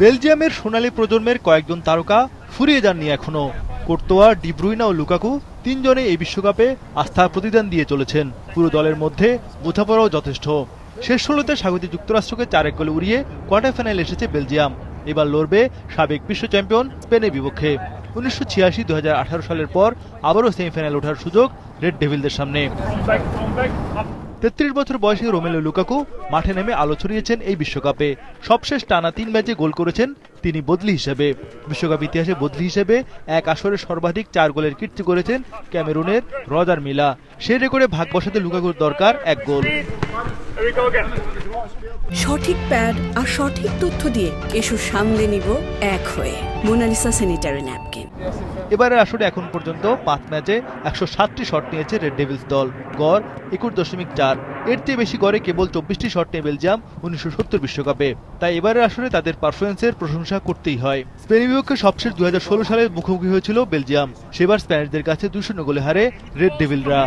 বেলজিয়ামের সোনালী প্রজন্মের কয়েকজন তারকা ফুরিয়ে যাননি এখনো। কোর্তোয়া, ডি ব্রুইনা ও লুকাকু তিনজনে এই বিশ্বকাপে আস্থার প্রতিদান দিয়ে চলেছেন। পুরো দলের মধ্যে বোঝাপড়াও যথেষ্ট। শেষ ১৬তে স্বাগতিক যুক্তরাষ্ট্রকে ৪-১ গোলে উড়িয়ে কোয়ার্টার ফাইনালে এসেছে বেলজিয়াম। এবার লড়বে সাবেক বিশ্ব চ্যাম্পিয়ন স্পেনের বিপক্ষে। ১৯৮৬-২০১৮ সালের পর আবারও সেমিফাইনাল ওঠার সুযোগ রেড ডেভিলদের সামনে। ৩৩ বছর বয়সী রোমেলু লুকাকু মাঠে নেমে আলো ছড়িয়েছেন এই বিশ্বকাপে। সবশেষ টানা ৩ ম্যাচে গোল করেছেন তিনি বদলি হিসেবে। বিশ্বকাপ ইতিহাসে বদলি হিসেবে এক আসরে সর্বাধিক ৪ গোলের কীর্তি করেছেন ক্যামেরুনের রজার মিলা। সেই রেকর্ডে ভাগ বসাতে লুকাকুর দরকার ১ গোল। সঠিক প্যাড আর সঠিক তথ্য দিয়ে এসব সামলে নিব এক হয়ে। Monalisa sanitary napkin. এবারে আসলে এখন পর্যন্ত ৫ ম্যাচে ১৬৭টি শট নিয়েছে রেড ডেভিলস দল, গড় ২১.৪। এর চেয়ে বেশি গড়ে কেবল ২৪টি শট নিয়ে বেলজিয়াম ১৯৭০ বিশ্বকাপে। তাই এবারে আসলে তাদের পারফরমেন্সের প্রশংসা করতেই হয়। স্পেনের বিপক্ষে সবশেষ ২০১৬ সালে মুখোমুখি হয়েছিল বেলজিয়াম। সেবার স্প্যানিশদের কাছে ২-০ গোলে হারে রেড ডেভিলরা।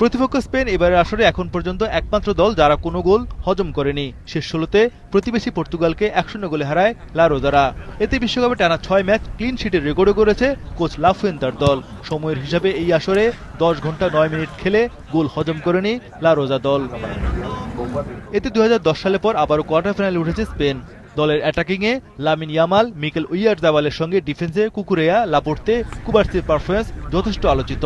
প্রতিপক্ষ স্পেন এবারে আসরে এখন পর্যন্ত একমাত্র দল যারা কোনো গোল হজম করেনি। শেষ ১৬তে প্রতিবেশী পর্তুগালকে ১-০ গোলে হারায় লা রোজারা। এতে বিশ্বকাপে টানা ৬ ম্যাচ ক্লিন শিটের রেকর্ডও করেছে কোচ লাফুয়েন্তের দল। সময়ের হিসাবে এই আসরে ১০ ঘন্টা ৯ মিনিট খেলে গোল হজম করেনি লা রোজা দল। এতে ২০১০ সালে পর আবারও কোয়ার্টার ফাইনালে উঠেছে স্পেন। দলের অ্যাটাকিংয়ে লামিন ইয়ামাল, মিকেল ওয়াইয়ারজাবালের সঙ্গে ডিফেন্সে কুকুরেয়া, লাপোর্তে, কুবার্সির পারফরমেন্স যথেষ্ট আলোচিত।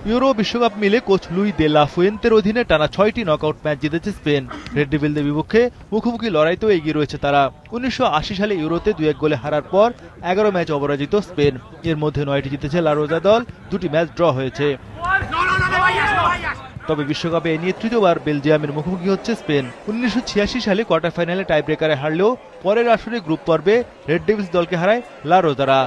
ইউরো বিশ্বকাপ মিলে কোচ লুই দে লা ফুয়েন্তের অধীনে টানা ৬টি নকআউট ম্যাচ জিতেছে স্পেন। রেড ডেভিলদের বিপক্ষে মুখোমুখি লড়াইতেও এগিয়ে রয়েছে তারা। ১৯৮০ সালে ইউরোতে ২-১ গোলে হারার পর ১১ ম্যাচ অপরাজিত স্পেন। এর মধ্যে ৯টি জিতেছে লা রোজা দল, 2টি ম্যাচ ড্র হয়েছে। তবে বিশ্বকাপে এ নিয়ে তৃতীয়বার বেলজিয়ামের মুখোমুখি হচ্ছে স্পেন। ১৯৮৬ সালে কোয়ার্টার ফাইনালে টাই ব্রেকারে হারলেও পরের আসরে গ্রুপ পর্বে রেড ডেভিলস দলকে হারায় লা রোজারা।